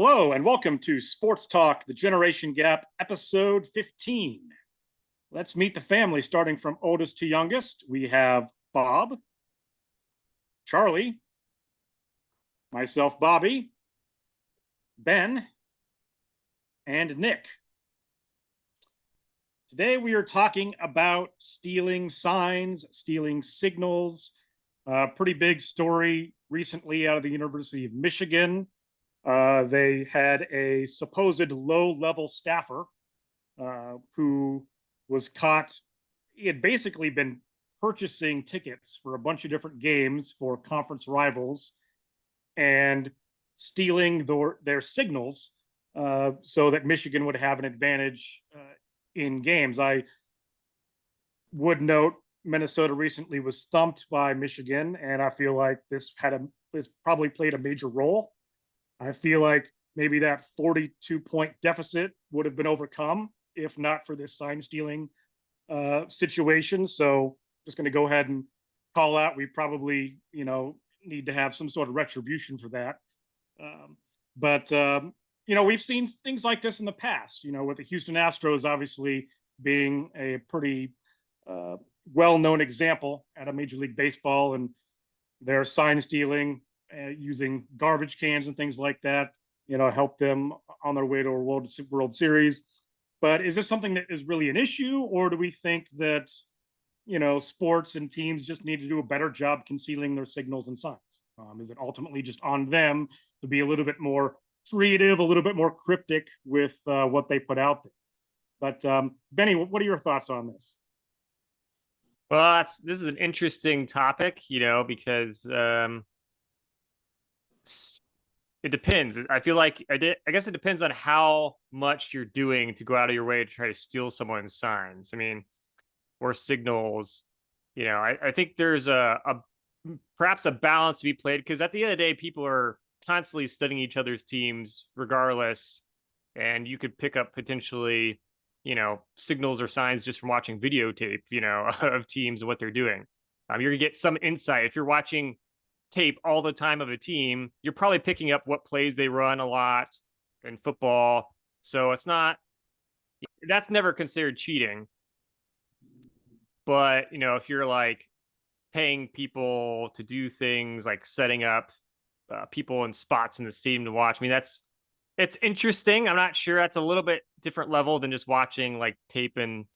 Hello and welcome to Sports Talk, the Generation Gap, episode 15. Let's meet the family starting from oldest to youngest. We have Bob, Charlie, myself, Bobby, Ben, and Nick. Today we are talking about stealing signs, stealing signals. Pretty big story recently out of the University of Michigan. They had a supposed low-level staffer who was caught. He had basically been purchasing tickets for a bunch of different games for conference rivals and stealing their signals so that Michigan would have an advantage in games. I would note Minnesota recently was thumped by Michigan, and I feel like this probably played a major role. I feel like maybe that 42-point deficit would have been overcome if not for this sign stealing situation. So just going to go ahead and call out, we probably, need to have some sort of retribution for that. But we've seen things like this in the past, with the Houston Astros obviously being a pretty well-known example at a Major League Baseball, and their sign stealing using garbage cans and things like that, help them on their way to a World Series. But is this something that is really an issue, or do we think that, sports and teams just need to do a better job concealing their signals and signs? Is it ultimately just on them to be a little bit more creative, a little bit more cryptic with what they put out there? But Benny, what are your thoughts on this? Well, this is an interesting topic, because it depends. I feel like I guess it depends on how much you're doing to go out of your way to try to steal someone's signs. I mean, or signals. I think there's perhaps a balance to be played, because at the end of the day, people are constantly studying each other's teams regardless, and you could pick up potentially, signals or signs just from watching videotape, of teams and what they're doing. You're gonna get some insight if you're watching tape all the time of a team. You're probably picking up what plays they run a lot in football, so that's never considered cheating. But if you're like paying people to do things like setting up people in spots in the stadium to watch, I mean, it's interesting. I'm not sure, that's a little bit different level than just watching like tape and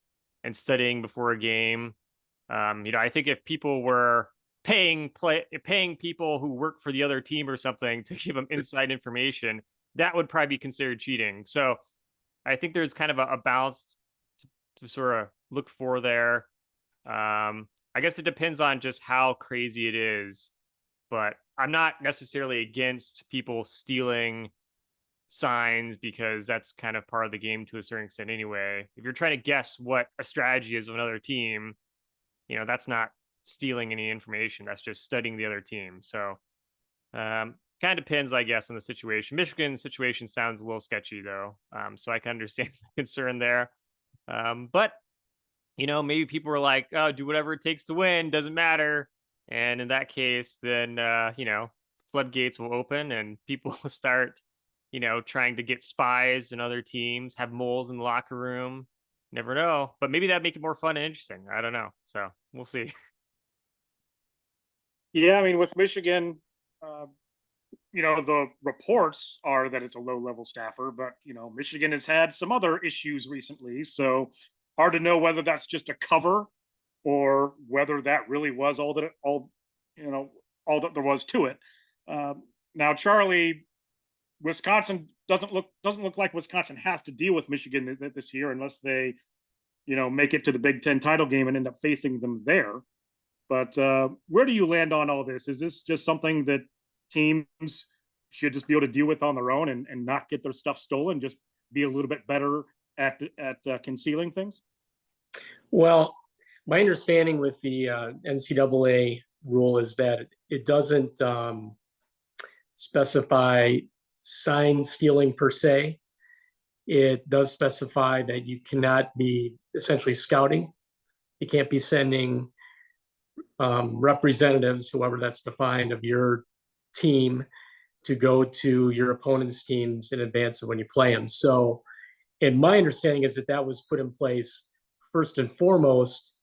studying before a game. I think if people were paying people who work for the other team or something to give them inside information, that would probably be considered cheating. So I think there's kind of a balance to sort of look for there. I guess it depends on just how crazy it is, but I'm not necessarily against people stealing signs, because that's kind of part of the game to a certain extent anyway. If you're trying to guess what a strategy is of another team, that's not stealing any information. That's just studying the other team. So kind of depends, I guess, on the situation. Michigan's situation sounds a little sketchy though. So I can understand the concern there. But maybe people are like, oh, do whatever it takes to win, doesn't matter. And in that case, then floodgates will open and people will start trying to get spies in other teams, have moles in the locker room. Never know. But maybe that'd make it more fun and interesting. I don't know. So we'll see. Yeah, I mean, with Michigan, the reports are that it's a low-level staffer, but Michigan has had some other issues recently, so hard to know whether that's just a cover or whether that really was all that there was to it. Now, Charlie, Wisconsin doesn't look like Wisconsin has to deal with Michigan this year unless they, make it to the Big Ten title game and end up facing them there. But where do you land on all this? Is this just something that teams should just be able to deal with on their own and not get their stuff stolen, just be a little bit better at concealing things? Well, my understanding with the NCAA rule is that it doesn't specify sign stealing per se. It does specify that you cannot be essentially scouting. You can't be sending representatives, whoever that's defined, of your team to go to your opponent's teams in advance of when you play them. So, and my understanding is that that was put in place first and foremost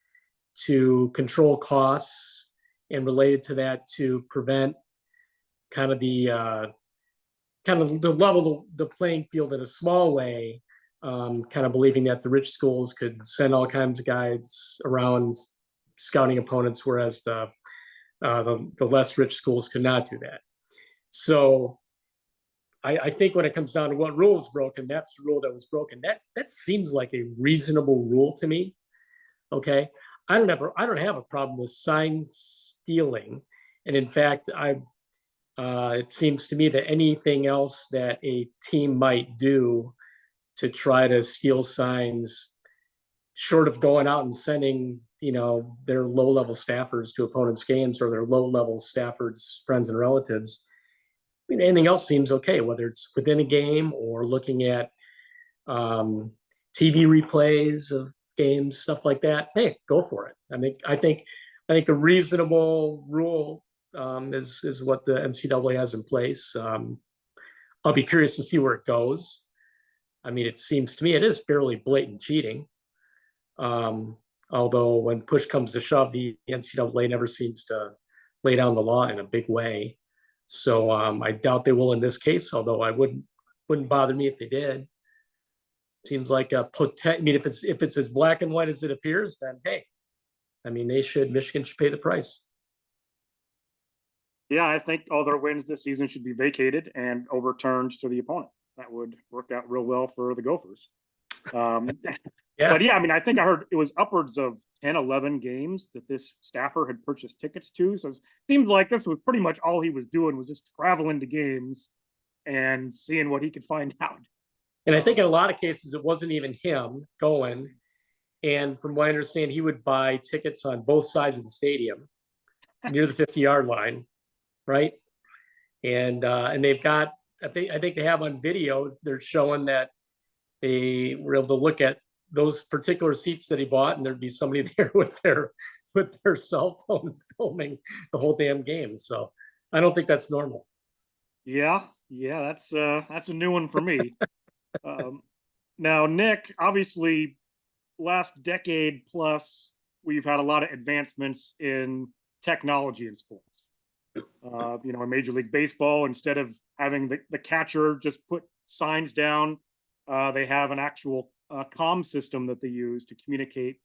to control costs, and related to that to prevent kind of the level the playing field in a small way, kind of believing that the rich schools could send all kinds of guys around scouting opponents, whereas the less rich schools could not do that. So I think when it comes down to what rule is broken, that's the rule that was broken. That seems like a reasonable rule to me. Okay, I don't have a problem with sign stealing, and in fact, it seems to me that anything else that a team might do to try to steal signs, short of going out and sending, their low-level staffers to opponents' games, or their low-level staffers' friends and relatives, I mean, anything else seems okay, whether it's within a game or looking at TV replays of games, stuff like that. Hey, go for it. I think a reasonable rule is what the NCAA has in place. I'll be curious to see where it goes. I mean, it seems to me it is fairly blatant cheating. Although when push comes to shove, the NCAA never seems to lay down the law in a big way. So I doubt they will in this case, although I wouldn't bother me if they did. Seems like I mean, if it's as black and white as it appears, then hey, I mean, Michigan should pay the price. Yeah, I think all their wins this season should be vacated and overturned to the opponent. That would work out real well for the Gophers. Yeah. But yeah, I mean, I think I heard it was upwards of 10, 11 games that this staffer had purchased tickets to. So it seemed like this was pretty much all he was doing, was just traveling to games and seeing what he could find out. And I think in a lot of cases, it wasn't even him going. And from what I understand, he would buy tickets on both sides of the stadium near the 50-yard line, right? And they've got, I think they have on video, they're showing that they were able to look at those particular seats that he bought, and there'd be somebody there with their cell phone filming the whole damn game. So I don't think that's normal. Yeah, that's a new one for me. Now, Nick, obviously, last decade plus, we've had a lot of advancements in technology in sports. In Major League Baseball, instead of having the catcher just put signs down, they have an actual comm system that they use to communicate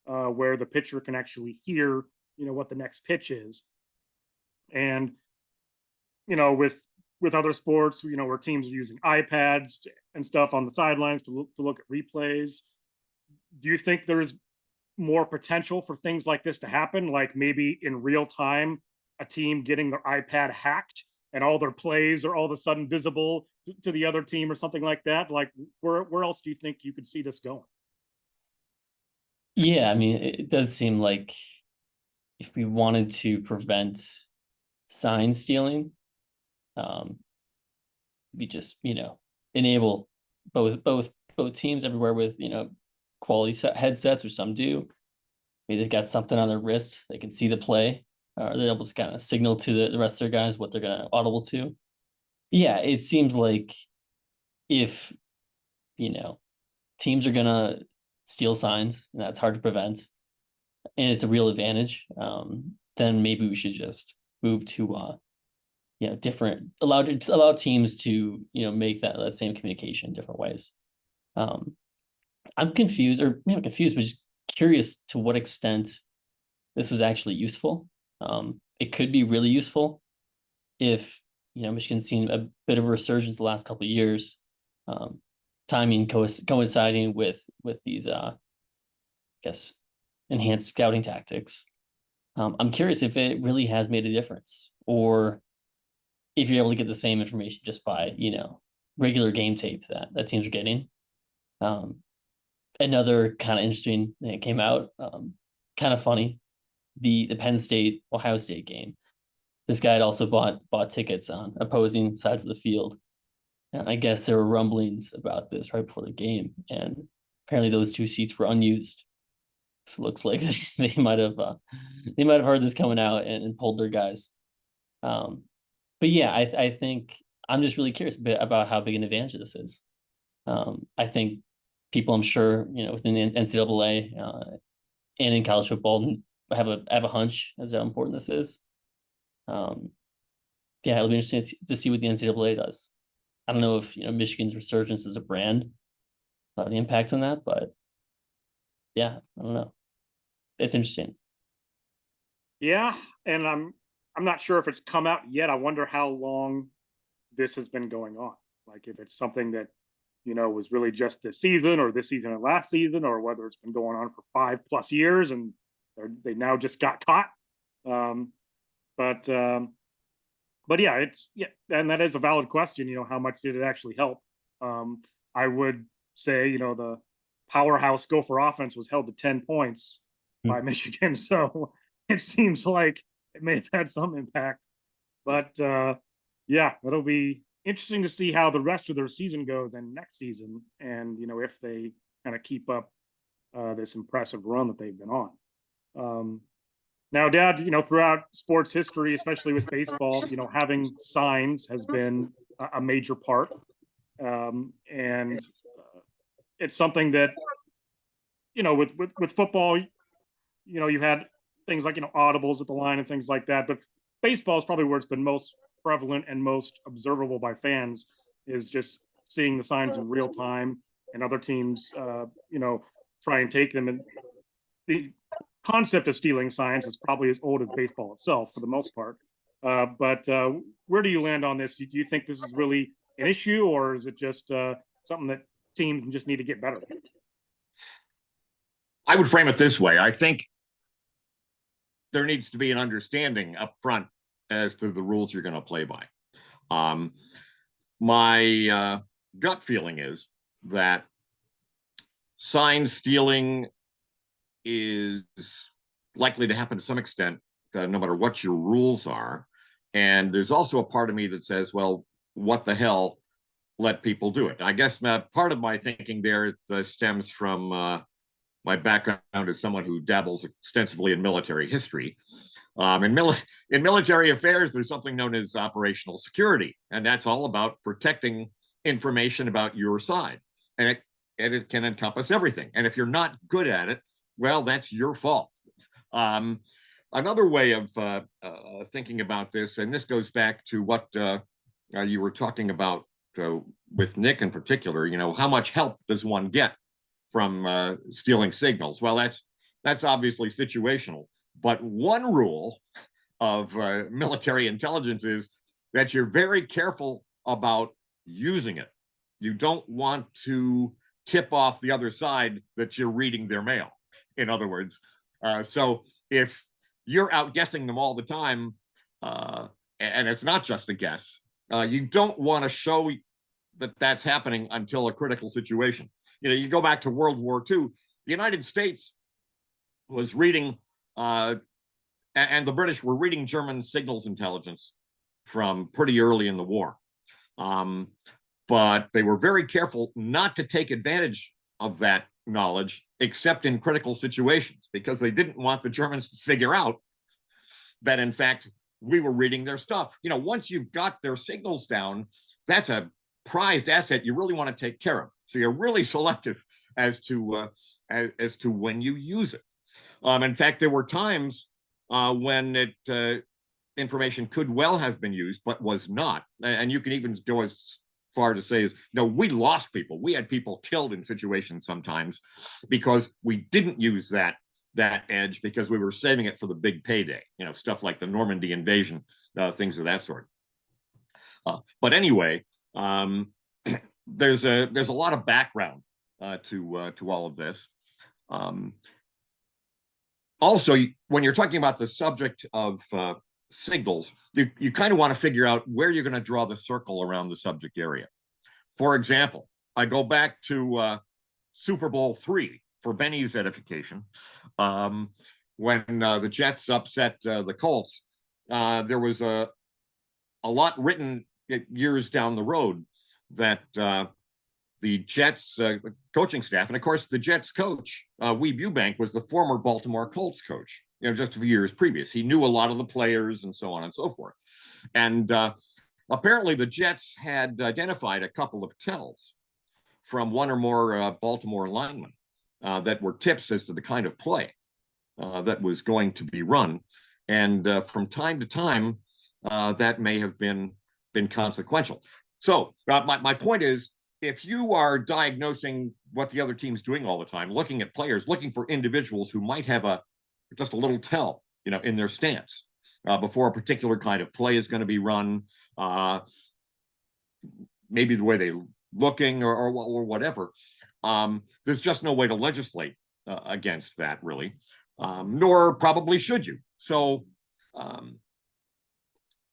where the pitcher can actually hear, what the next pitch is. And, with other sports, where teams are using iPads and stuff on the sidelines to look at replays. Do you think there's more potential for things like this to happen? Like maybe in real time, a team getting their iPad hacked and all their plays are all of a sudden visible to the other team or something like that? Like where else do you think you could see this going? Yeah, I mean, it does seem like if we wanted to prevent sign stealing, we just, enable both teams everywhere with, quality headsets, or some do. Maybe they've got something on their wrist, they can see the play, or they're able to kind of signal to the rest of their guys what they're going to audible to. Yeah, it seems like if, teams are going to steal signs, and that's hard to prevent, and it's a real advantage, then maybe we should just move to different, allow teams to make that same communication in different ways. I'm confused, or not confused, but just curious to what extent this was actually useful. It could be really useful if Michigan's seen a bit of a resurgence the last couple of years, timing coinciding with these I guess enhanced scouting tactics. I'm curious if it really has made a difference, or if you're able to get the same information just by regular game tape that teams are getting. Another kind of interesting thing that came out, kind of funny, the Penn State Ohio State game. This guy had also bought tickets on opposing sides of the field, and I guess there were rumblings about this right before the game, and apparently those two seats were unused. So it looks like they might have heard this coming out and pulled their guys. But yeah, I think I'm just really curious about how big an advantage this is. I think people, I'm sure, within the NCAA and in college football have a hunch as to how important this is. Yeah, it'll be interesting to see what the NCAA does. I don't know if Michigan's resurgence as a brand will have any impact on that, but yeah, I don't know. It's interesting. Yeah, and I'm not sure if it's come out yet. I wonder how long this has been going on. Like if it's something that was really just this season or this season and last season, or whether it's been going on for 5+ years and they now just got caught. But yeah, and that is a valid question. How much did it actually help? I would say the powerhouse Gopher offense was held to 10 points by Michigan, so it seems like it may have had some impact. But yeah, it'll be interesting to see how the rest of their season goes and next season, and if they kind of keep up this impressive run that they've been on. Now, Dad, throughout sports history, especially with baseball, having signs has been a major part, and it's something that with football, you had things like audibles at the line and things like that, but baseball is probably where it's been most prevalent and most observable by fans, is just seeing the signs in real time, and other teams try and take them. And the concept of stealing signs is probably as old as baseball itself for the most part. But where do you land on this? Do you think this is really an issue, or is it just something that teams just need to get better at? I would frame it this way. I think there needs to be an understanding up front as to the rules you're going to play by. My gut feeling is that sign stealing is likely to happen to some extent, no matter what your rules are. And there's also a part of me that says, well, what the hell, let people do it. I guess part of my thinking there stems from my background as someone who dabbles extensively in military history. In military affairs, there's something known as operational security, and that's all about protecting information about your side. And it can encompass everything. And if you're not good at it, well, that's your fault. Another way of thinking about this, and this goes back to what you were talking about with Nick in particular, how much help does one get from stealing signals? Well, that's obviously situational. But one rule of military intelligence is that you're very careful about using it. You don't want to tip off the other side that you're reading their mail, in other words. So if you're outguessing them all the time, and it's not just a guess, you don't want to show that that's happening until a critical situation. You go back to World War II, the United States was reading, and the British were reading German signals intelligence from pretty early in the war. But they were very careful not to take advantage of that knowledge, except in critical situations, because they didn't want the Germans to figure out that, in fact, we were reading their stuff. Once you've got their signals down, that's a prized asset you really want to take care of. So you're really selective as to when you use it. In fact, there were times when information could well have been used, but was not. And you can even go as far to say is, no, we lost people. We had people killed in situations sometimes because we didn't use that edge because we were saving it for the big payday. Stuff like the Normandy invasion, things of that sort. But anyway, there's a lot of background to all of this. Also, when you're talking about the subject of signals, you kind of want to figure out where you're going to draw the circle around the subject area. For example, I go back to Super Bowl III for Benny's edification. When the Jets upset the Colts, there was a lot written years down the road that the Jets coaching staff, and of course the Jets coach, Weeb Ewbank, was the former Baltimore Colts coach, just a few years previous. He knew a lot of the players and so on and so forth. And a apparently the Jets had identified a couple of tells from one or more Baltimore linemen that were tips as to the kind of play that was going to be run. And from time to time, that may have been consequential. So my point is, if you are diagnosing what the other team's doing all the time, looking at players, looking for individuals who might have just a little tell, in their stance before a particular kind of play is going to be run, maybe the way they're looking or whatever, there's just no way to legislate against that, really, nor probably should you. So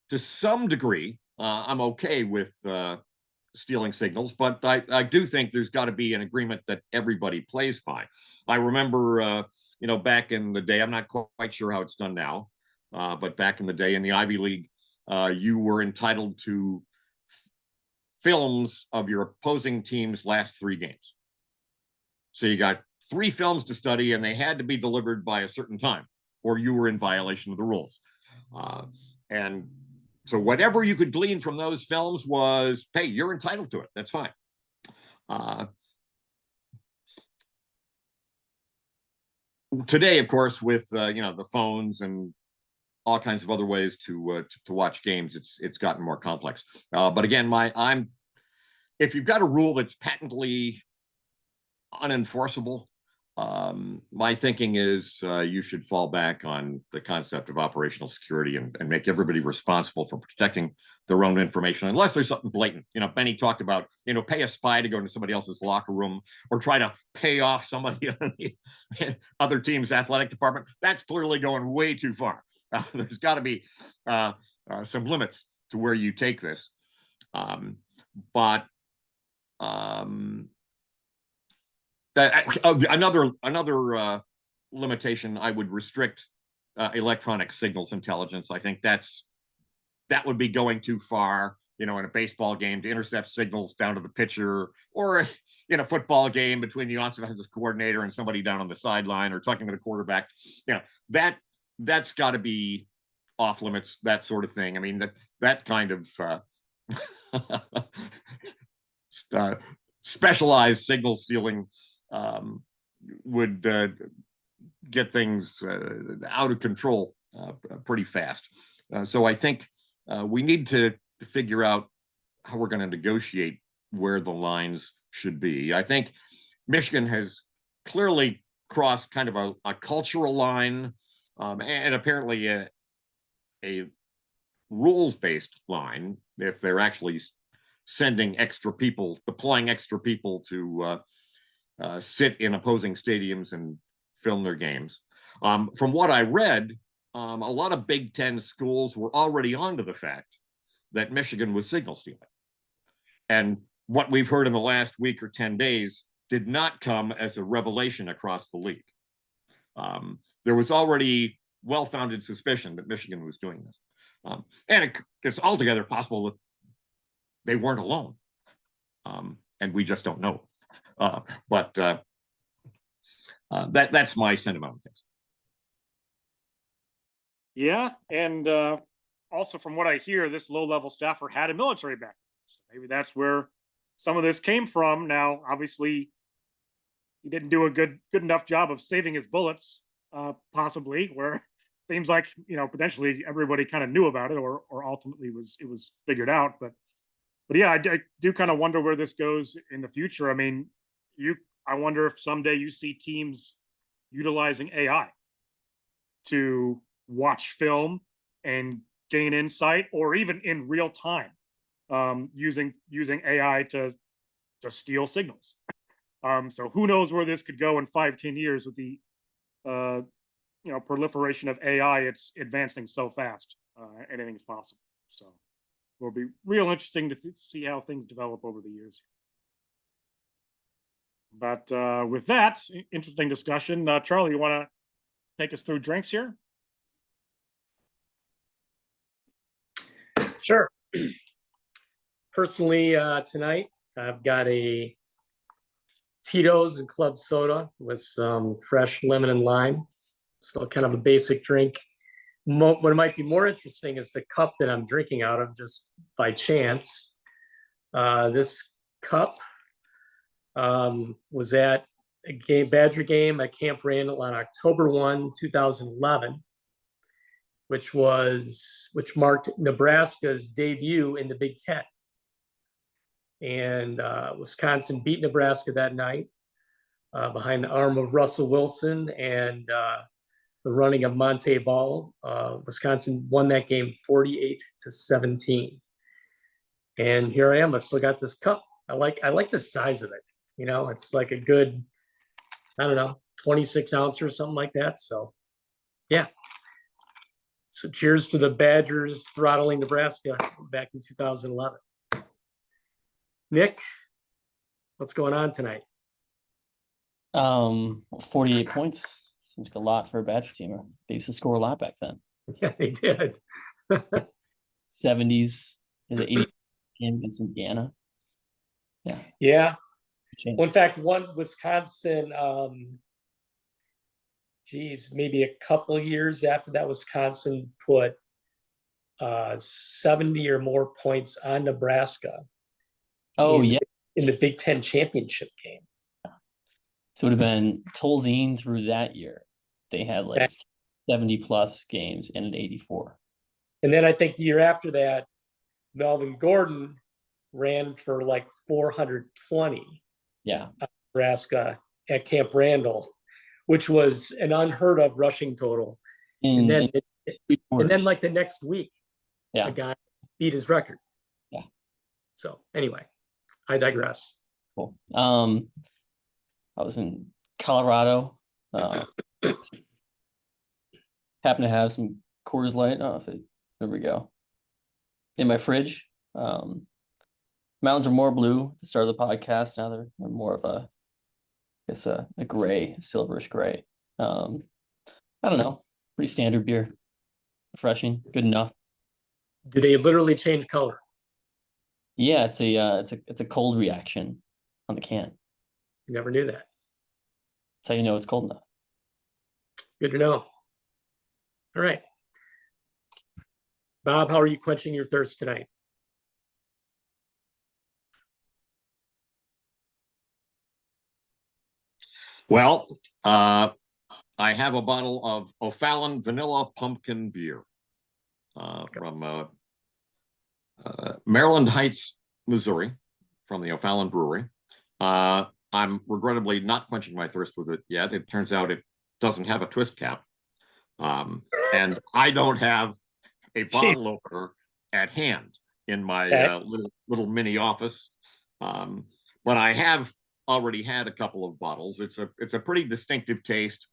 to some degree, I'm okay with stealing signals, but I do think there's got to be an agreement that everybody plays by. I remember, back in the day, I'm not quite sure how it's done now, but back in the day in the Ivy League, you were entitled to films of your opposing team's last 3 games. So you got 3 films to study, and they had to be delivered by a certain time, or you were in violation of the rules. And so whatever you could glean from those films was, hey, you're entitled to it. That's fine. Today, of course, with the phones and all kinds of other ways to watch games, it's gotten more complex. But again, if you've got a rule that's patently unenforceable, my thinking is you should fall back on the concept of operational security and make everybody responsible for protecting their own information, unless there's something blatant. Benny talked about, pay a spy to go into somebody else's locker room or try to pay off somebody on the other team's athletic department. That's clearly going way too far. There's got to be some limits to where you take this. But another limitation, I would restrict electronic signals intelligence. I think that would be going too far, in a baseball game to intercept signals down to the pitcher, or in a football game between the offensive coordinator and somebody down on the sideline, or talking to the quarterback. That's got to be off limits, that sort of thing. I mean, that kind of specialized signal stealing would get things out of control pretty fast. So I think we need to figure out how we're going to negotiate where the lines should be. I think Michigan has clearly crossed kind of a cultural line, and apparently a rules-based line, if they're actually sending extra people, deploying extra people to sit in opposing stadiums and film their games. From what I read, a lot of Big Ten schools were already onto the fact that Michigan was signal stealing. And what we've heard in the last week or 10 days did not come as a revelation across the league. There was already well-founded suspicion that Michigan was doing this. And it's altogether possible that they weren't alone. And we just don't know. But that's my sentiment on things. Yeah, and also from what I hear, this low-level staffer had a military background. So maybe that's where some of this came from. Now, obviously, he didn't do a good enough job of saving his bullets, possibly, where it seems like, potentially everybody kind of knew about it, or ultimately it was figured out. But yeah, I do kind of wonder where this goes in the future. I mean, I wonder if someday you see teams utilizing AI to watch film and gain insight, or even in real time, using AI to steal signals. So who knows where this could go in 5-10 years with the proliferation of AI. It's advancing so fast. Anything's possible. So it'll be real interesting to see how things develop over the years. But with that, interesting discussion. Charlie, you want to take us through drinks here? Sure. Personally, tonight, I've got a Tito's and club soda with some fresh lemon and lime. So kind of a basic drink. what might be more interesting is the cup that I'm drinking out of just by chance. This cup was at a Badger game at Camp Randall on October 1, 2011, which marked Nebraska's debut in the Big Ten. And Wisconsin beat Nebraska that night behind the arm of Russell Wilson and the running of Monte Ball. Wisconsin won that game 48-17. And here I am. I still got this cup. I like the size of it. You know, it's like a good, I don't know, 26 ounce or something like that. So, yeah. So cheers to the Badgers throttling Nebraska back in 2011. Nick, what's going on tonight? 48 points. Seems like a lot for a Badger team. They used to score a lot back then. Yeah, they did. 70s, is it 80 game against Indiana? Yeah. Yeah. Change. Well, in fact, one Wisconsin, maybe a couple of years after that, Wisconsin put 70 or more points on Nebraska. Oh, yeah. In the Big Ten championship game. So it would have been Tolzien through that year. They had like 70 plus games and an 84. And then I think the year after that, Melvin Gordon ran for like 420. Yeah. Nebraska at Camp Randall, which was an unheard of rushing total. And then like the next week, yeah, a guy beat his record. Yeah. So anyway, I digress. Cool. I was in Colorado. Happened to have some Coors Light. There we go. In my fridge. Mountains are more blue at the start of the podcast. Now they're more of a gray, silverish gray. I don't know. Pretty standard beer. Refreshing. Good enough. Do they literally change color? Yeah, it's a cold reaction on the can. Never knew that. That's how you know it's cold enough. Good to know. All right. Bob, how are you quenching your thirst tonight? Well, I have a bottle of O'Fallon Vanilla Pumpkin Beer from Maryland Heights, Missouri, from the O'Fallon Brewery. I'm regrettably not quenching my thirst with it yet. It turns out it doesn't have a twist cap. And I don't have a bottle opener at hand in my little mini office. But I have already had a couple of bottles. It's a pretty distinctive taste,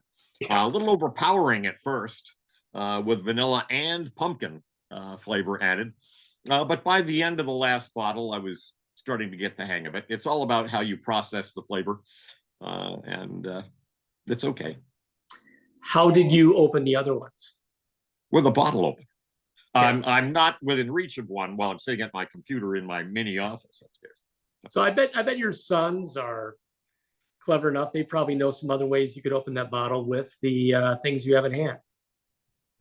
a little overpowering at first, with vanilla and pumpkin flavor added. But by the end of the last bottle, I was starting to get the hang of it. It's all about how you process the flavor, and it's okay. How did you open the other ones? With a bottle opener. Yeah. I'm not within reach of one while I'm sitting at my computer in my mini office upstairs. So I bet your sons are clever enough. They probably know some other ways you could open that bottle with the things you have in hand.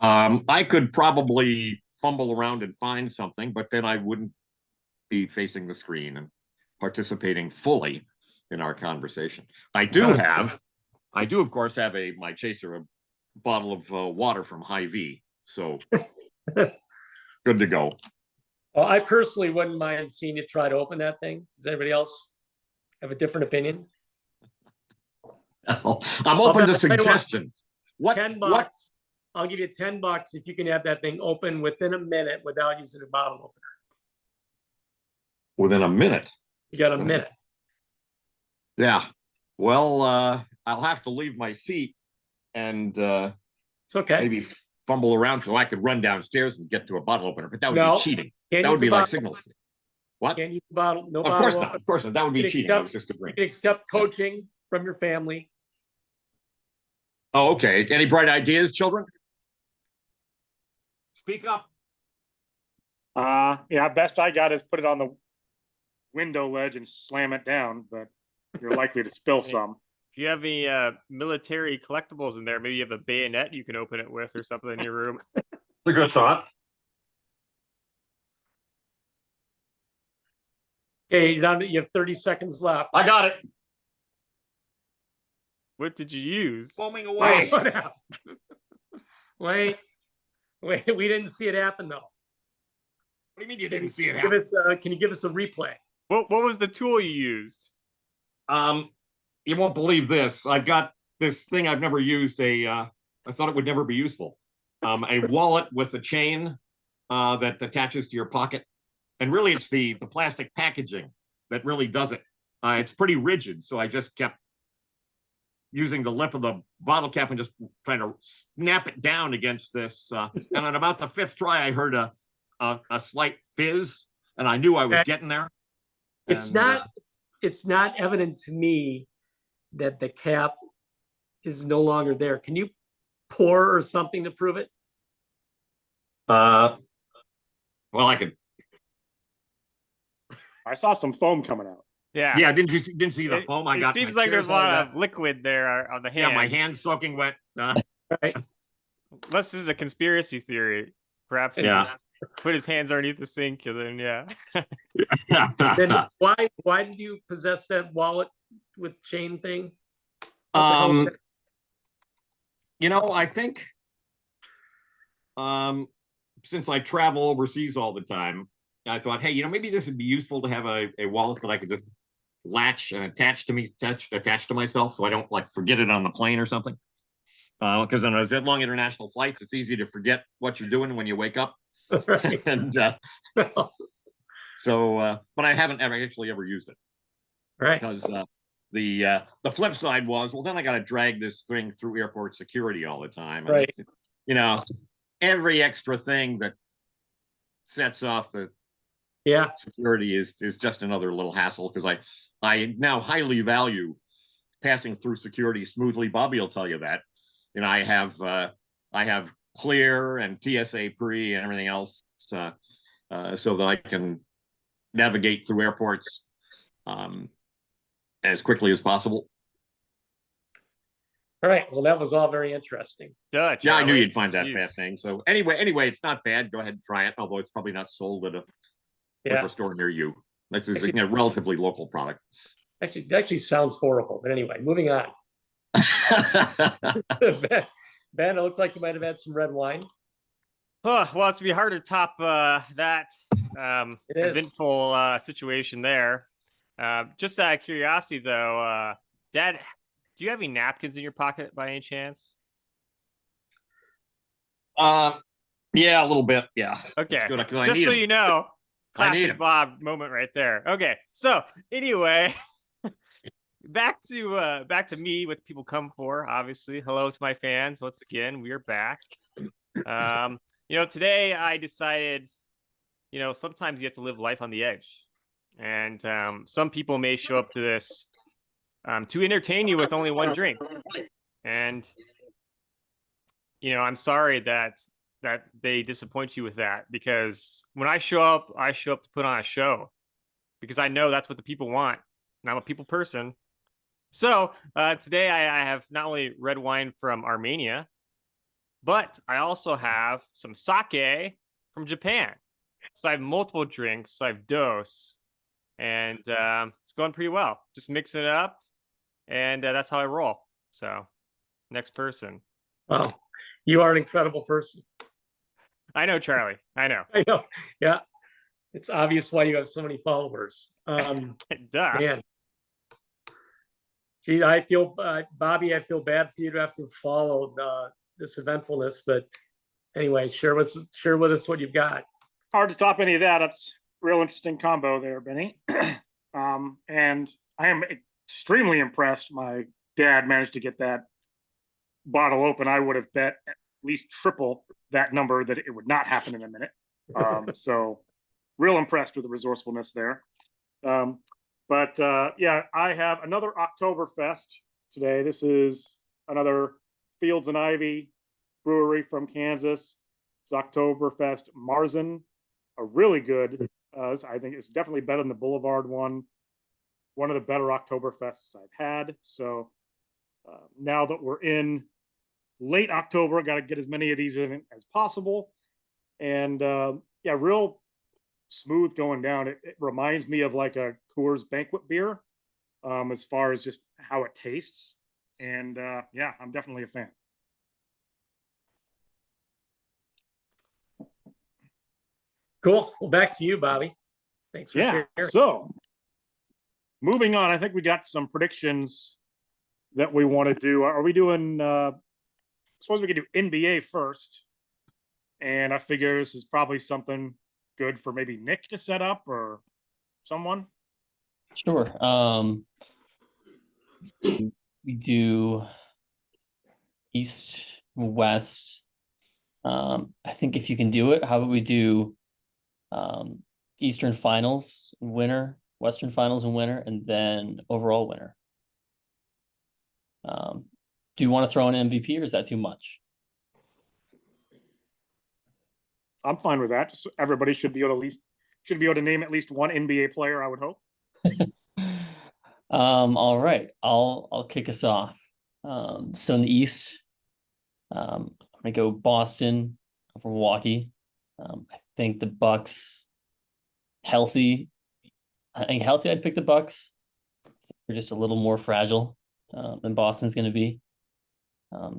I could probably fumble around and find something, but then I wouldn't be facing the screen and participating fully in our conversation. I do, of course, have my chaser, a bottle of water from Hy-Vee. So good to go. Well, I personally wouldn't mind seeing you try to open that thing. Does anybody else have a different opinion? I'm open to suggestions. $10. I'll give you $10 if you can have that thing open within a minute without using a bottle opener. Within a minute? You got a minute. Yeah. Well, I'll have to leave my seat and it's okay. Maybe fumble around so I could run downstairs and get to a bottle opener, but that would be cheating. That would be like signals. What? Can't use the bottle. No, of course not. Of course not. That would be cheating. I was just agreeing. You can accept coaching from your family. Oh, okay. Any bright ideas, children? Speak up. Yeah, best I got is put it on the window ledge and slam it down, but you're likely to spill some. If you have any military collectibles in there, maybe you have a bayonet you can open it with or something in your room. a good thought. Okay, you have 30 seconds left. I got it. What did you use? Foaming Wait, away. what happened? Wait, we didn't see it happen though. What do you mean you didn't see it Give happen? us, can you give us a replay? What was the tool you used? You won't believe this. I've got this thing I've never used. I thought it would never be useful. A wallet with a chain that attaches to your pocket, and really it's the plastic packaging that really does it. It's pretty rigid, so I just kept using the lip of the bottle cap and just trying to snap it down against this. And on about the fifth try, I heard a slight fizz, and I knew I was getting there. It's not evident to me that the cap is no longer there. Can you pour or something to prove it? Well, I could. I saw some foam coming out. Yeah. Yeah, didn't see the foam? I It got. seems my like there's a chairs all lot wet. of liquid there on the hand. Yeah, my hand's soaking wet. Right. Unless this is a conspiracy theory. Perhaps he Yeah. put his hands underneath the sink and then Then why did you possess that wallet with chain thing? What the hell was that? I think since I travel overseas all the time, I thought, hey, maybe this would be useful to have a wallet that I could just latch and attach to myself, so I don't like forget it on the plane or something. Because on those long international flights, it's easy to forget what you're doing when you wake up. Right. And but I haven't actually ever used it, Right. because the flip side was, well, then I got to drag this thing through airport security all the time. And Right. every extra thing that sets off the Yeah. security is just another little hassle, because I now highly value passing through security smoothly. Bobby will tell you that. I have clear and TSA pre and everything else, so that I can navigate through airports as quickly as possible. All right. Well, that was all very interesting. duh. Yeah, I knew Charlie. you'd find that Jeez. fascinating. So anyway, it's not bad. Go ahead and try it, although it's probably not sold at a Yeah. liquor store near you. This is a relatively local product. Actually, it actually sounds horrible. But anyway, moving on. Ben, it looked like you might have had some red wine. Oh, well, it's gonna be hard to top that It is. eventful situation there. Just out of curiosity, though, Dad, do you have any napkins in your pocket by any chance? Yeah, a little bit. Yeah. Okay, Good, 'cause I just need so 'em. you know, I need classic 'em. Bob moment right there. Okay, so anyway, back to me, what people come for. Obviously, hello to my fans once again. We are back. Today I decided, sometimes you have to live life on the edge, and some people may show up to this to entertain you with only one drink, and I'm sorry that they disappoint you with that, because when I show up to put on a show, because I know that's what the people want, and I'm a people person. So today I have not only red wine from Armenia, but I also have some sake from Japan. So I have multiple drinks. So I have dose, and it's going pretty well. Just mix it up, and that's how I roll. So next person. Wow. You are an incredible person. I know, Charlie. I know. I know. Yeah. It's obvious why you have so many followers. Duh. Man. Gee, I feel, Bobby, I feel bad for you to have to follow this eventfulness, but anyway, share with us what you've got. Hard to top any of that. It's a real interesting combo there, Benny. And I am extremely impressed. My dad managed to get that bottle open. I would have bet at least triple that number that it would not happen in a minute. So real impressed with the resourcefulness there. But I have another Oktoberfest today. This is another Fields and Ivy brewery from Kansas. It's Oktoberfest Marzen, a really good, I think it's definitely better than the Boulevard one of the better Oktoberfests I've had. So now that we're in late October, got to get as many of these in as possible. and yeah, real smooth going down. It reminds me of like a Coors Banquet beer, as far as just how it tastes. And yeah, I'm definitely a fan. Cool. Well, back to you, Bobby. Thanks for Yeah. sharing. So moving on, I think we got some predictions that we want to do. Are we doing? Suppose we could do NBA first, and I figure this is probably something good for maybe Nick to set up or someone. Sure. We do East, West. I think if you can do it, how about we do Eastern Finals and winner, Western Finals and winner, and then overall winner. Do you want to throw in MVP or is that too much? I'm fine with that. Just everybody should be able to name at least one NBA player, I would hope. All right. I'll kick us off. So in the East, I'm gonna go Boston over Milwaukee. I think the Bucks healthy. I think healthy, I'd pick the Bucks. They're just a little more fragile than Boston's gonna be. I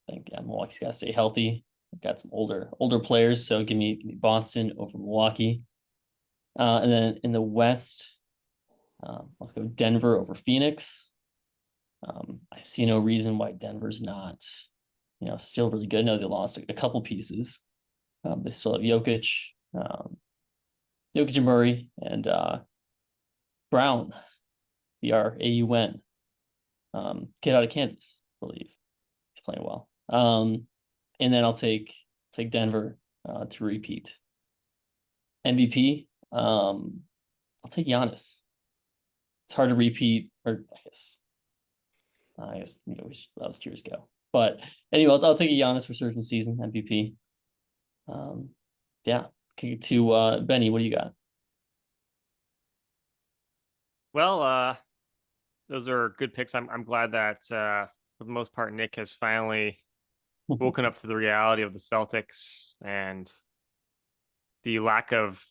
think Milwaukee's got to stay healthy. We've got some older players, so give me Boston over Milwaukee. And then in the West, I'll go Denver over Phoenix. I see no reason why Denver's not, still really good. No, they lost a couple pieces. They still have Jokic and Murray, and Brown, Braun, kid out of Kansas, I believe. He's playing well. And then I'll take Denver to repeat. MVP, I'll take Giannis. It's hard to repeat, or I guess that was 2 years ago. But anyway, I'll take a Giannis resurgent season MVP. Yeah, kick it to Benny. What do you got? Well, those are good picks. I'm glad that for the most part Nick has finally woken up to the reality of the Celtics and the lack of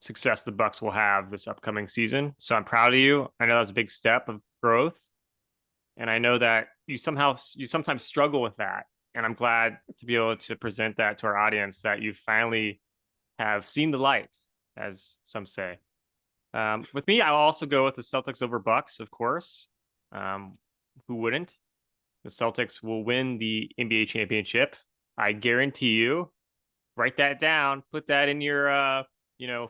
success the Bucks will have this upcoming season. So I'm proud of you. I know that was a big step of growth, and I know that you sometimes struggle with that. And I'm glad to be able to present that to our audience, that you finally have seen the light, as some say. With me, I'll also go with the Celtics over Bucks, of course. Who wouldn't? The Celtics will win the NBA championship. I guarantee you. Write that down. Put that in your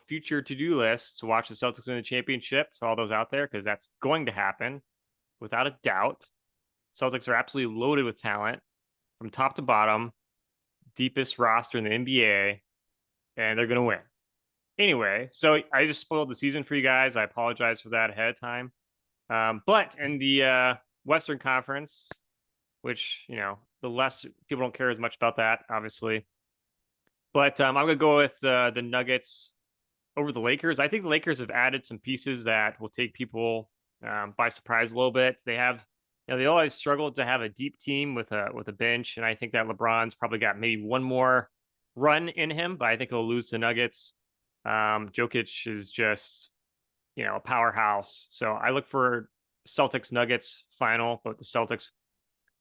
future to-do list to watch the Celtics win the championship. To all those out there, because that's going to happen without a doubt. Celtics are absolutely loaded with talent from top to bottom, deepest roster in the NBA, and they're going to win. Anyway, so I just spoiled the season for you guys. I apologize for that ahead of time. But in the Western Conference, which, the less people don't care as much about that, obviously. But I'm going to go with the Nuggets over the Lakers. I think the Lakers have added some pieces that will take people by surprise a little bit. They have, they always struggled to have a deep team with a bench, and I think that LeBron's probably got maybe one more run in him, but I think he'll lose to Nuggets. Jokic is just, a powerhouse. So I look for Celtics Nuggets final, but the Celtics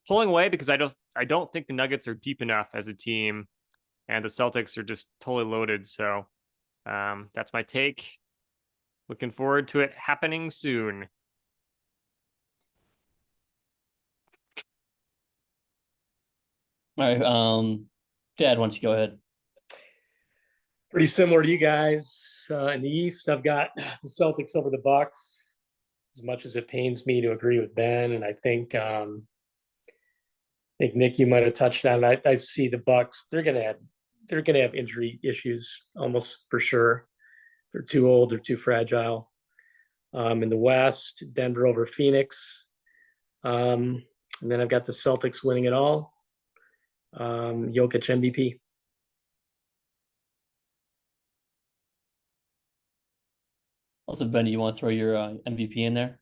pulling away because I don't think the Nuggets are deep enough as a team, and the Celtics are just totally loaded. So that's my take. Looking forward to it happening soon. All right, Dad, why don't you go ahead? Pretty similar to you guys. In the East, I've got the Celtics over the Bucks. As much as it pains me to agree with Ben, and I think Nick, you might have touched on it. I see the Bucks. They're gonna have injury issues almost for sure. They're too old. They're too fragile. In the West, Denver over Phoenix. And then I've got the Celtics winning it all. Jokic MVP. Also, Benny, you want to throw your MVP in there?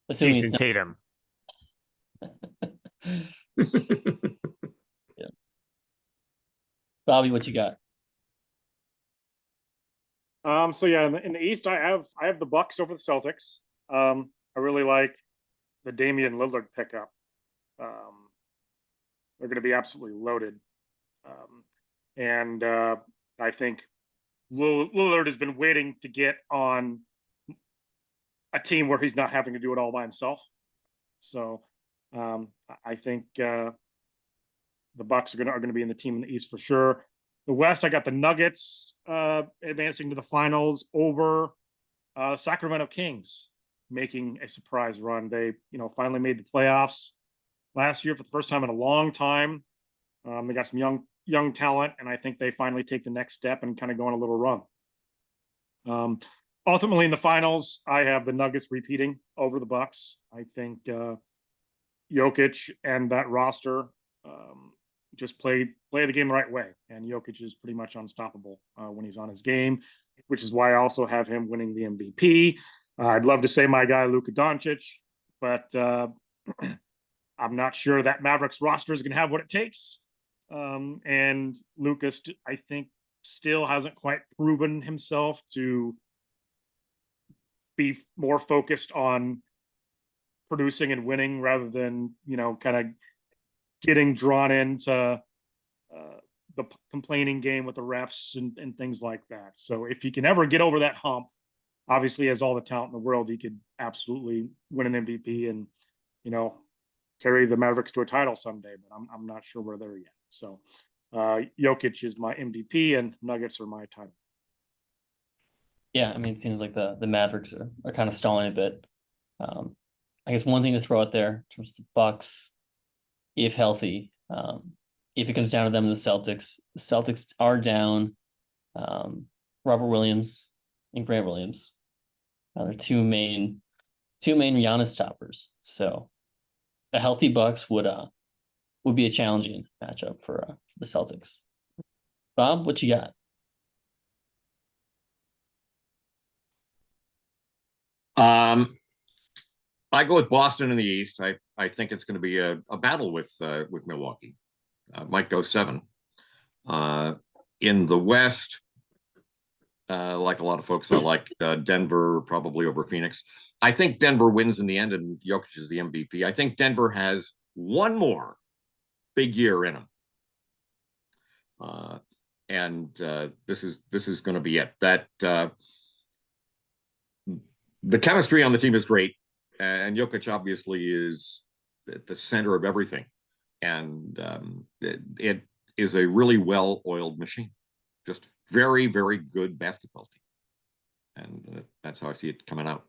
Assuming Jason Tatum. Yeah. Bobby, what you got? So yeah, in the East, I have the Bucks over the Celtics. I really like the Damian Lillard pickup. They're going to be absolutely loaded, and I think Lillard has been waiting to get on a team where he's not having to do it all by himself. So I think the Bucks are going to be in the team in the East for sure. The West, I got the Nuggets advancing to the finals over Sacramento Kings, making a surprise run. They finally made the playoffs last year for the first time in a long time. They got some young talent, and I think they finally take the next step and kind of go on a little run. Ultimately, in the finals, I have the Nuggets repeating over the Bucks. I think Jokic and that roster just play the game the right way, and Jokic is pretty much unstoppable when he's on his game, which is why I also have him winning the MVP. I'd love to say my guy Luka Doncic, but I'm not sure that Mavericks roster is going to have what it takes. And Lucas, I think, still hasn't quite proven himself to be more focused on producing and winning rather than, kind of getting drawn into the complaining game with the refs and things like that. So if he can ever get over that hump, obviously he has all the talent in the world. He could absolutely win an MVP and, carry the Mavericks to a title someday, but I'm not sure we're there yet. So Jokic is my MVP and Nuggets are my title. Yeah, I mean, it seems like the Mavericks are kind of stalling a bit. I guess one thing to throw out there in terms of the Bucks, if healthy, if it comes down to them and the Celtics are down Robert Williams and Grant Williams. They're two main Giannis stoppers. So a healthy Bucks would be a challenging matchup for the Celtics. Bob, what you got? I go with Boston in the East. I think it's going to be a battle with Milwaukee. Might go 7. In the West, like a lot of folks, I like Denver probably over Phoenix. I think Denver wins in the end, and Jokic is the MVP. I think Denver has one more big year in him, and this is going to be it. That the chemistry on the team is great, and Jokic obviously is at the center of everything, and it is a really well-oiled machine. Just very, very good basketball team, and that's how I see it coming out.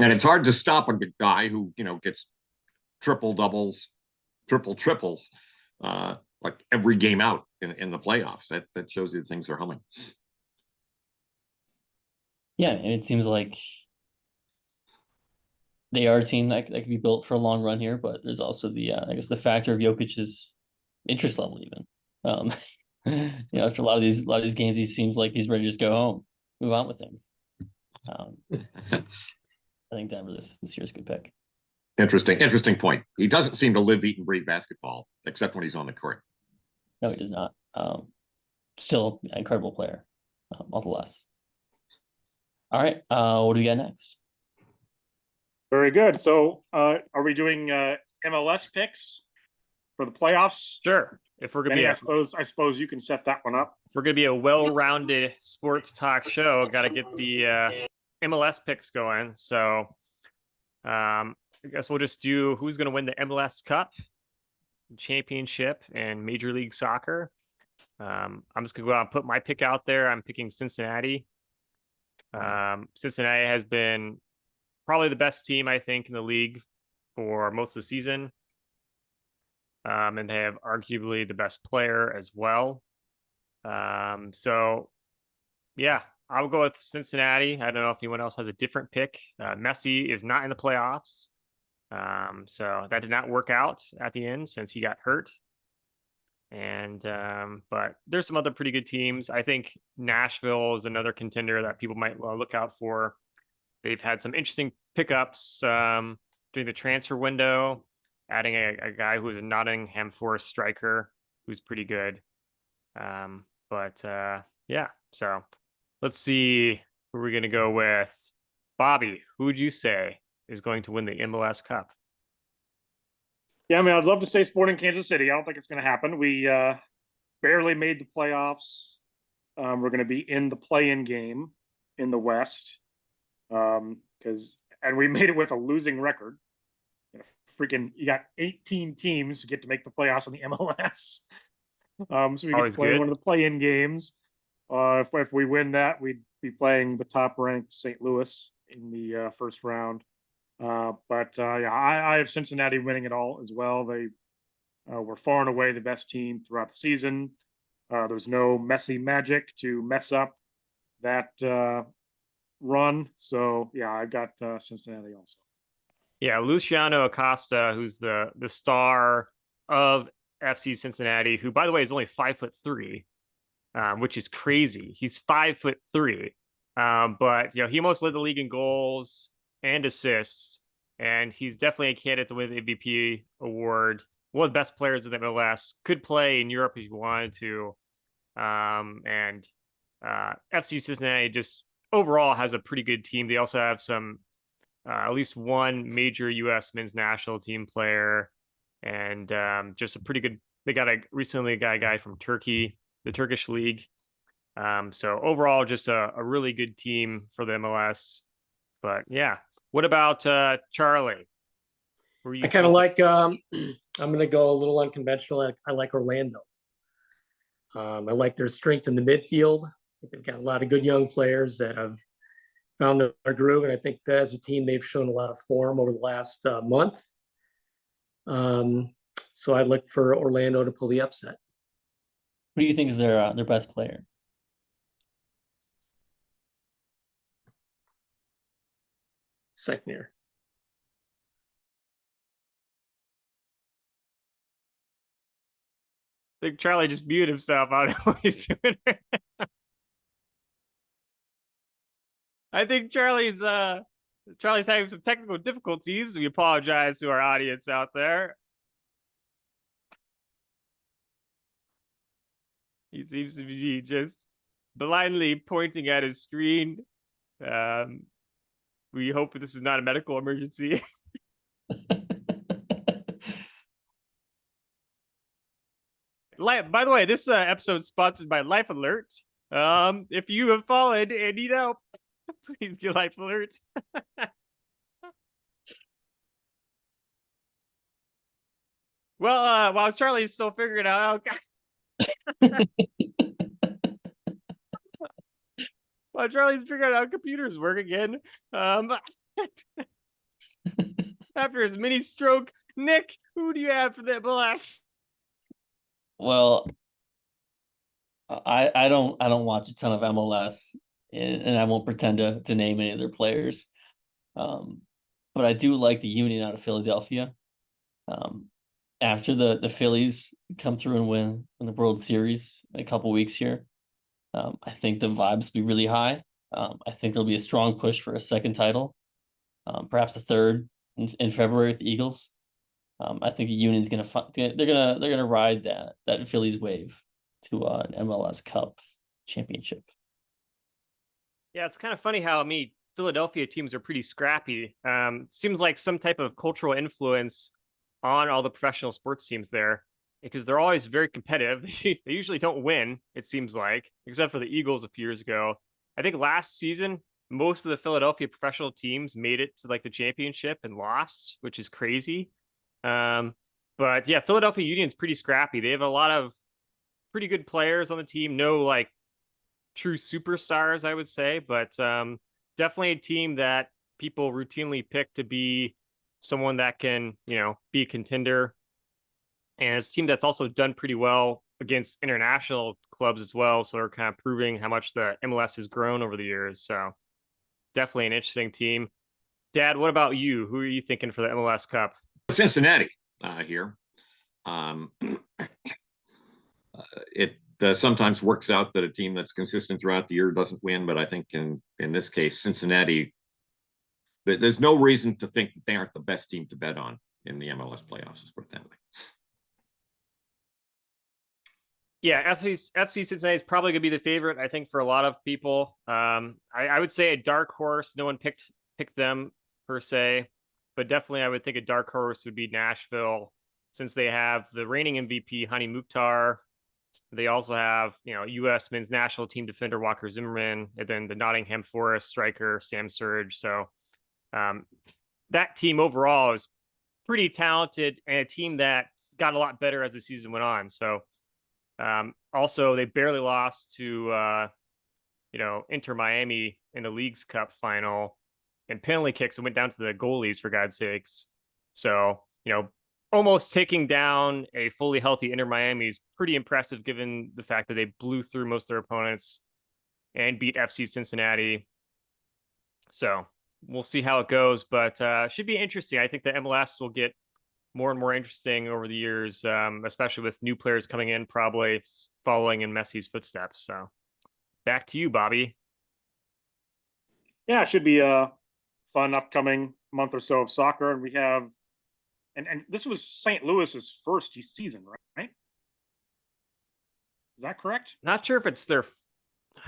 And it's hard to stop a guy who gets triple doubles, triple triples, like every game out in the playoffs. That shows you things are humming. Yeah, and it seems like they are a team that could be built for a long run here, but there's also the I guess the factor of Jokic's interest level even. After a lot of these games, he seems like he's ready to just go home, move on with things. I think Denver this year's a good pick. Interesting point. He doesn't seem to live, eat, and breathe basketball, except when he's on the court. No, he does not. Still an incredible player, all the less. All right, what do we got next? Very good. So are we doing MLS picks for the playoffs? Sure. If we're gonna Benny, be, I suppose you can set that one up. if we're gonna be a well-rounded sports talk show, got to get the MLS picks going. So, I guess we'll just do who's gonna win the MLS Cup, Championship, and Major League Soccer. I'm just gonna go out and put my pick out there. I'm picking Cincinnati. Cincinnati has been probably the best team, I think, in the league for most of the season. And they have arguably the best player as well. So yeah, I'll go with Cincinnati. I don't know if anyone else has a different pick. Messi is not in the playoffs. So that did not work out at the end since he got hurt. And but there's some other pretty good teams. I think Nashville is another contender that people might look out for. They've had some interesting pickups during the transfer window, adding a guy who's a Nottingham Forest striker who's pretty good. Yeah, so Let's see who we're going to go with. Bobby, who would you say is going to win the MLS Cup? Yeah, I mean, I'd love to say Sporting Kansas City. I don't think it's going to happen. We barely made the playoffs. We're going to be in the play-in game in the West and we made it with a losing record. You got 18 teams to get to make the playoffs in the MLS. So we get to play one of the play-in games. If we win that, we'd be playing the top-ranked St. Louis in the first round. Yeah, I have Cincinnati winning it all as well. They were far and away the best team throughout the season. There's no Messi magic to mess up that run. So yeah, I've got Cincinnati also. Yeah, Luciano Acosta, who's the star of FC Cincinnati, who by the way is only 5'3", which is crazy. He's 5'3", but you know he almost led the league in goals and assists, and he's definitely a candidate to win the MVP award. One of the best players in the MLS. Could play in Europe if you wanted to, and FC Cincinnati just overall has a pretty good team. They also have some. At least one major U.S. men's national team player, and just a pretty good. They got recently got a guy from Turkey, the Turkish league. So overall, just a really good team for the MLS. But yeah, what about Charlie? I kind of like. I'm going to go a little unconventional. I like Orlando. I like their strength in the midfield. They've got a lot of good young players that have found their groove, and I think that as a team they've shown a lot of form over the last month. So I'd look for Orlando to pull the upset. Who do you think is their best player? Second I think Charlie just muted himself. I don't know what he's doing. I think Charlie's having some technical difficulties. We apologize to our audience out there. He seems to be just blindly pointing at his screen. We hope this is not a medical emergency. By the way, this episode is sponsored by Life Alert. If you have fallen and need help, please get Life Alert. Well, while Charlie's still figuring it out, while Charlie's figuring out how computers work again, after his mini stroke, Nick, who do you have for the MLS? Well, I don't watch a ton of MLS, and I won't pretend to name any of their players. But I do like the Union out of Philadelphia. After the Phillies come through and win the World Series in a couple weeks here, I think the vibes will be really high. I think there'll be a strong push for a second title, perhaps a third in February with the Eagles. I think the Union's they're gonna ride that Phillies wave to an MLS Cup championship. Yeah, it's kind of funny how Philadelphia teams are pretty scrappy. Seems like some type of cultural influence on all the professional sports teams there, because they're always very competitive. They usually don't win, it seems like, except for the Eagles a few years ago. I think last season, most of the Philadelphia professional teams made it to like the championship and lost, which is crazy. But yeah, Philadelphia Union's pretty scrappy. They have a lot of pretty good players on the team. No like true superstars, I would say, but definitely a team that people routinely pick to be someone that can, be a contender. And it's a team that's also done pretty well against international clubs as well. So they're kind of proving how much the MLS has grown over the years. So definitely an interesting team. Dad, what about you? Who are you thinking for the MLS Cup? Cincinnati here. It sometimes works out that a team that's consistent throughout the year doesn't win, but I think in this case, Cincinnati, there's no reason to think that they aren't the best team to bet on in the MLS playoffs, let's put it that way. Yeah, FC Cincinnati is probably going to be the favorite, I think, for a lot of people. I would say a dark horse. No one picked them per se, but definitely I would think a dark horse would be Nashville, since they have the reigning MVP Hani Mukhtar. They also have, U.S. men's national team defender Walker Zimmerman, and then the Nottingham Forest striker Sam Surge. So that team overall is pretty talented, and a team that got a lot better as the season went on. So also, they barely lost to Inter Miami in the Leagues Cup final and penalty kicks and went down to the goalies, for God's sakes. So, almost taking down a fully healthy Inter Miami is pretty impressive given the fact that they blew through most of their opponents and beat FC Cincinnati. So we'll see how it goes, but should be interesting. I think the MLS will get more and more interesting over the years, especially with new players coming in, probably following in Messi's footsteps. So back to you, Bobby. Yeah, it should be a fun upcoming month or so of soccer. And we have, and this was St. Louis's first season, right? Is that correct? Not sure if it's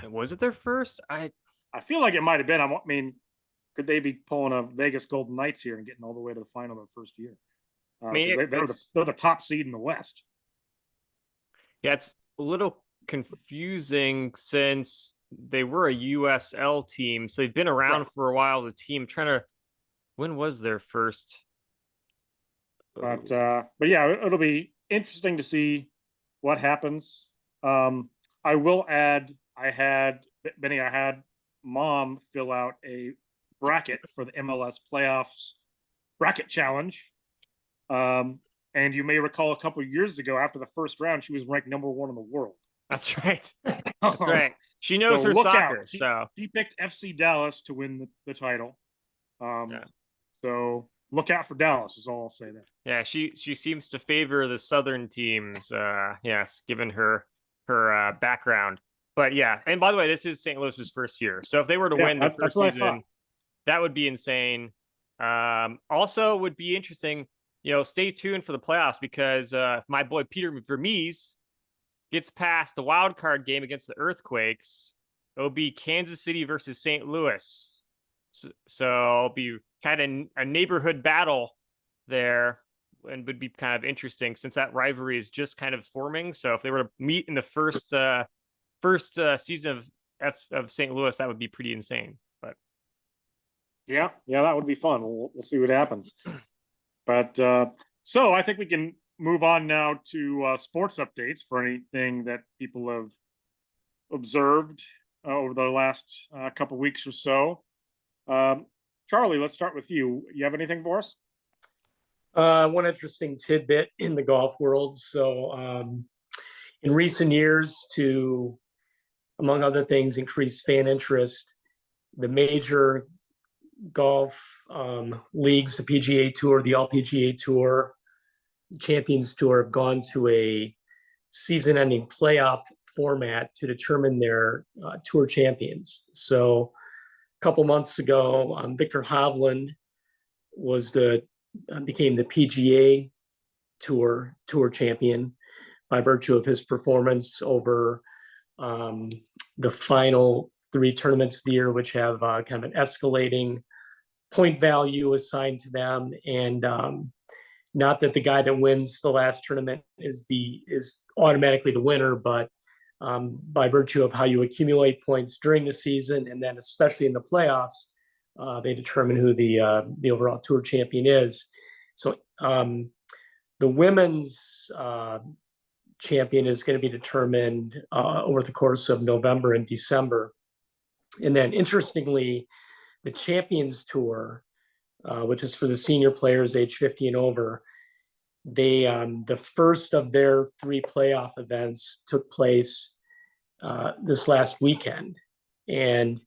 was it their first? I feel like it might have been. I mean, could they be pulling a Vegas Golden Knights here and getting all the way to the final their first year? They're the top seed in the West. Yeah, it's a little confusing since they were a USL team, so they've been around for a while as a team. When was their first? But yeah, it'll be interesting to see what happens. I will add, I had Mom fill out a bracket for the MLS Playoffs Bracket Challenge. And you may recall a couple of years ago, after the first round, she was ranked #1 in the world. That's right. That's right. She knows her soccer. So she picked FC Dallas to win the title. So look out for Dallas is all I'll say there. Yeah, she seems to favor the Southern teams. Yes, given her background. But yeah, and by the way, this is St. Louis's first year. So if they were to win the first season, that would be insane. Also would be interesting. Stay tuned for the playoffs, because if my boy Peter Vermees gets past the wild card game against the Earthquakes, it'll be Kansas City versus St. Louis. So it'll be kind of a neighborhood battle there, and would be kind of interesting since that rivalry is just kind of forming. So if they were to meet in the first season of St. Louis, that would be pretty insane. But yeah, that would be fun. We'll see what happens. But so I think we can move on now to sports updates for anything that people have observed over the last couple weeks or so. Charlie, let's start with you. You have anything for us? One interesting tidbit in the golf world. So in recent years, to, among other things, increase fan interest, the major golf leagues, the PGA Tour, the LPGA Tour, Champions Tour, have gone to a season-ending playoff format to determine their tour champions. So a couple months ago, Victor Hovland became the PGA Tour champion by virtue of his performance over the final 3 tournaments of the year, which have kind of an escalating point value assigned to them. And not that the guy that wins the last tournament is automatically the winner, but by virtue of how you accumulate points during the season, and then especially in the playoffs, they determine who the overall tour champion is. So the women's champion is going to be determined over the course of November and December. And then interestingly, the Champions Tour, which is for the senior players age 50 and over, the first of their 3 playoff events took place this last weekend. And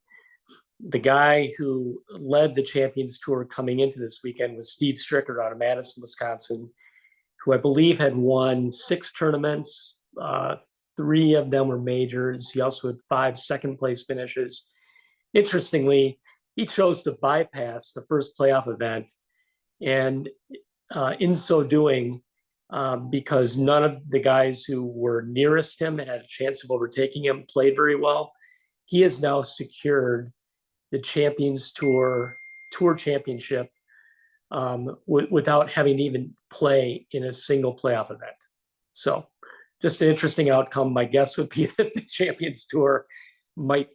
the guy who led the Champions Tour coming into this weekend was Steve Stricker out of Madison, Wisconsin, who I believe had won 6 tournaments. 3 of them were majors. He also had 5 second-place finishes. Interestingly, he chose to bypass the first playoff event, and in so doing, because none of the guys who were nearest him and had a chance of overtaking him played very well. He has now secured the Champions Tour championship without having to even play in a single playoff event. So just an interesting outcome. My guess would be that the Champions Tour might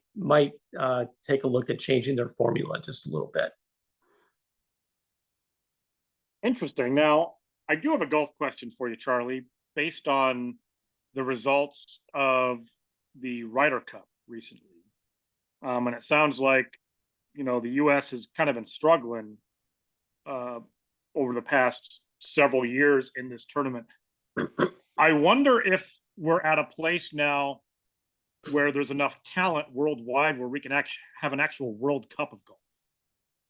take a look at changing their formula just a little bit. Interesting. Now, I do have a golf question for you, Charlie, based on the results of the Ryder Cup recently. And it sounds like, the U.S. has kind of been struggling over the past several years in this tournament. I wonder if we're at a place now where there's enough talent worldwide where we can actually have an actual World Cup of golf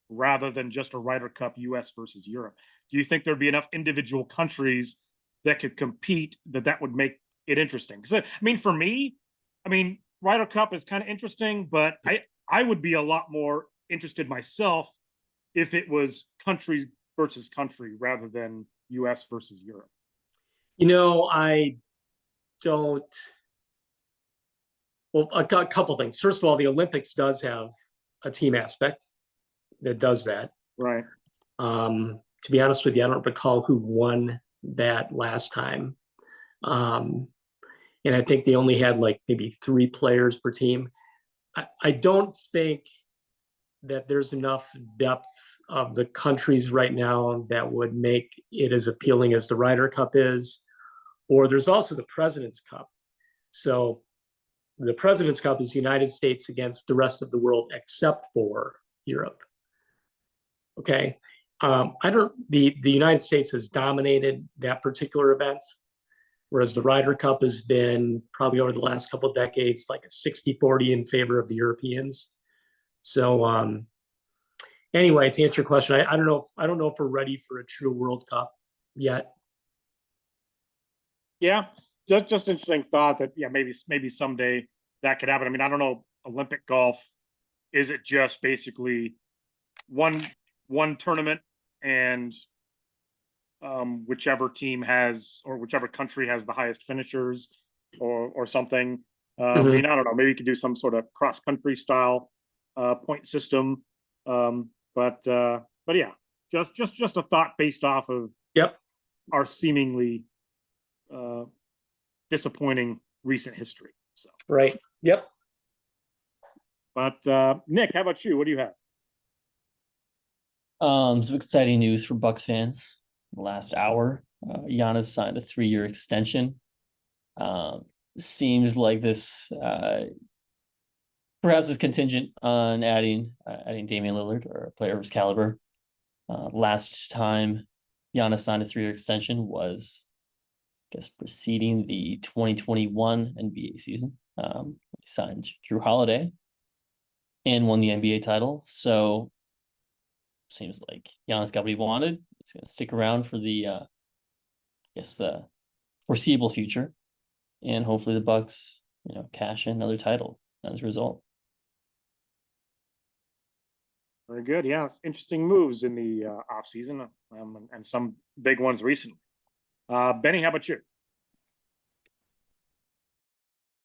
rather than just a Ryder Cup US versus Europe. Do you think there'd be enough individual countries that could compete that would make it interesting? Because for me, Ryder Cup is kind of interesting, but I would be a lot more interested myself if it was country versus country rather than US versus Europe. I don't. Well, a couple things. First of all, the Olympics does have a team aspect that does that. Right. To be honest with you, I don't recall who won that last time. And I think they only had like maybe 3 players per team. I don't think that there's enough depth of the countries right now that would make it as appealing as the Ryder Cup is. Or there's also the President's Cup. So the President's Cup is the United States against the rest of the world except for Europe. Okay. The United States has dominated that particular event, whereas the Ryder Cup has been probably over the last couple of decades like a 60-40 in favor of the Europeans. So anyway, to answer your question, I don't know if we're ready for a true World Cup yet. Yeah, just interesting thought that maybe someday that could happen. I don't know, Olympic golf, is it just basically one tournament and whichever team has or whichever country has the highest finishers or something? I don't know, maybe you could do some sort of cross country style point system. But yeah, just a thought based off of our seemingly disappointing recent history. So right. Yep. But Nick, how about you? What do you have? Some exciting news for Bucks fans. Last hour, Giannis signed a 3-year extension. Seems like this perhaps is contingent on adding Damian Lillard or a player of his caliber. Last time Giannis signed a 3-year extension was, I guess, preceding the 2021 NBA season. He signed Jrue Holiday and won the NBA title. So seems like Giannis got what he wanted. He's going to stick around for the foreseeable future, and hopefully the Bucks, cash in another title as a result. Very good. Yeah, interesting moves in the off season, and some big ones recently. Benny, how about you?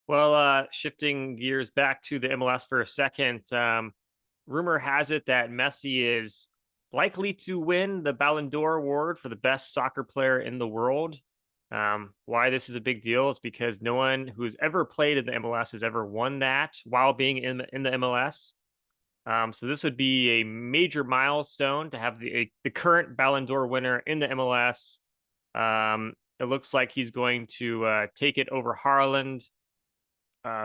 Well, shifting gears back to the MLS for a second, rumor has it that Messi is likely to win the Ballon d'Or award for the best soccer player in the world. Why this is a big deal is because no one who's ever played in the MLS has ever won that while being in the MLS. So this would be a major milestone to have the current Ballon d'Or winner in the MLS. It looks like he's going to take it over Haaland,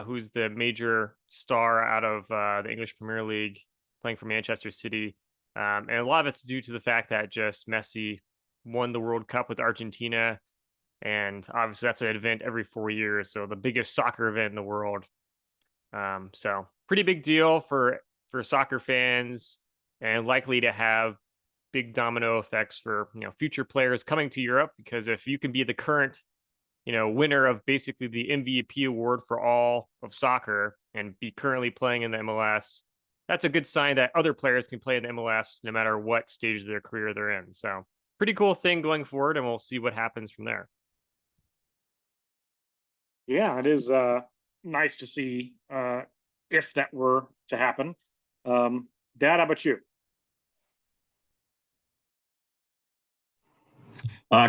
who's the major star out of the English Premier League, playing for Manchester City. And a lot of it's due to the fact that just Messi won the World Cup with Argentina. And obviously that's an event every 4 years. So the biggest soccer event in the world. So pretty big deal for soccer fans, and likely to have big domino effects for, future players coming to Europe, because if you can be the current, winner of basically the MVP award for all of soccer and be currently playing in the MLS, that's a good sign that other players can play in the MLS no matter what stage of their career they're in. So pretty cool thing going forward, and we'll see what happens from there. Yeah, it is nice to see if that were to happen. Dad, how about you?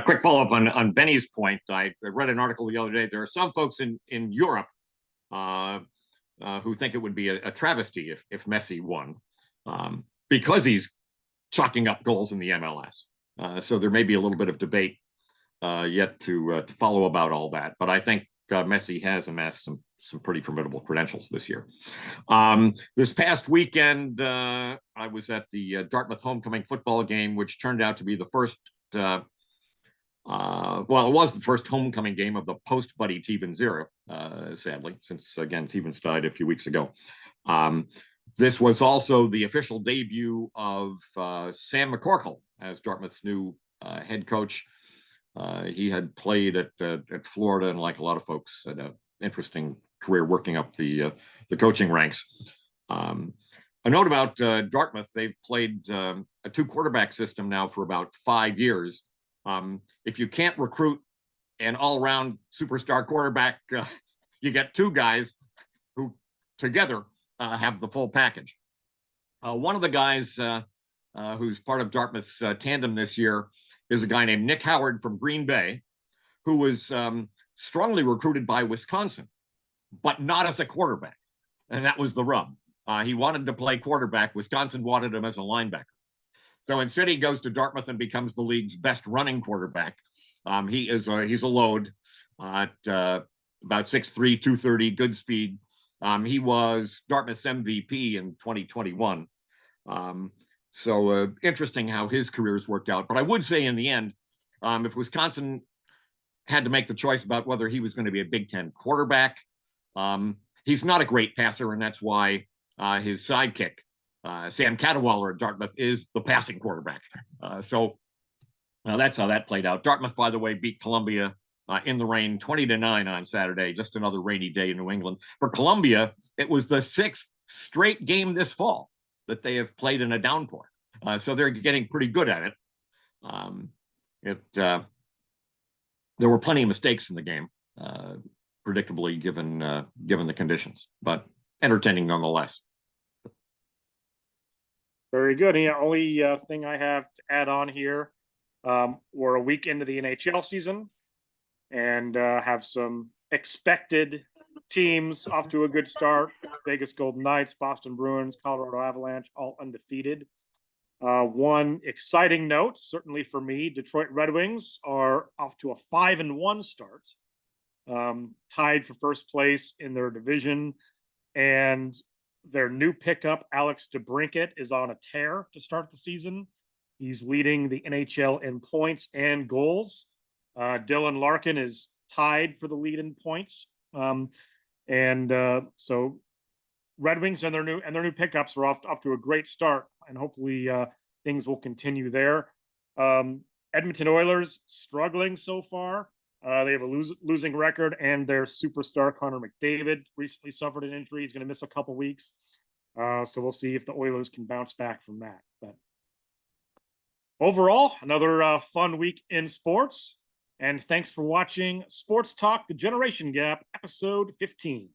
Quick follow-up on Benny's point. I read an article the other day. There are some folks in Europe who think it would be a travesty if Messi won, because he's chalking up goals in the MLS. So there may be a little bit of debate yet to follow about all that. But I think Messi has amassed some pretty formidable credentials this year. This past weekend, I was at the Dartmouth homecoming football game, which turned out to be the first. Well, it was the first homecoming game of the post-Buddy Tevens era, sadly, since, again, Tevens died a few weeks ago. This was also the official debut of Sam McCorkle as Dartmouth's new head coach. He had played at Florida, and like a lot of folks, had an interesting career working up the coaching ranks. A note about Dartmouth: they've played a 2-quarterback system now for about 5 years. If you can't recruit an all-round superstar quarterback, you get 2 guys who together have the full package. One of the guys who's part of Dartmouth's tandem this year is a guy named Nick Howard from Green Bay, who was strongly recruited by Wisconsin, but not as a quarterback. And that was the rub. He wanted to play quarterback. Wisconsin wanted him as a linebacker. So instead, he goes to Dartmouth and becomes the league's best running quarterback. He's a load at about 6'3", 230, good speed. He was Dartmouth's MVP in 2021. So interesting how his career's worked out. But I would say in the end, if Wisconsin had to make the choice about whether he was going to be a Big Ten quarterback, he's not a great passer, and that's why his sidekick, Sam Cadwallader at Dartmouth, is the passing quarterback. So that's how that played out. Dartmouth, by the way, beat Columbia in the rain 20-9 on Saturday, just another rainy day in New England. For Columbia, it was the 6th straight game this fall that they have played in a downpour. So they're getting pretty good at it. There were plenty of mistakes in the game, predictably given the conditions, but entertaining nonetheless. Very good. And the only thing I have to add on here, we're a week into the NHL season, and have some expected teams off to a good start. Vegas Golden Knights, Boston Bruins, Colorado Avalanche, all undefeated. One exciting note, certainly for me, Detroit Red Wings are off to a 5-1 start, tied for first place in their division, and their new pickup, Alex DeBrincat, is on a tear to start the season. He's leading the NHL in points and goals. Dylan Larkin is tied for the lead in points. So Red Wings and their new pickups are off to a great start, and hopefully things will continue there. Edmonton Oilers struggling so far. They have a losing record, and their superstar Connor McDavid recently suffered an injury. He's going to miss a couple weeks. So we'll see if the Oilers can bounce back from that. But overall, another fun week in sports. And thanks for watching Sports Talk: The Generation Gap, episode 15.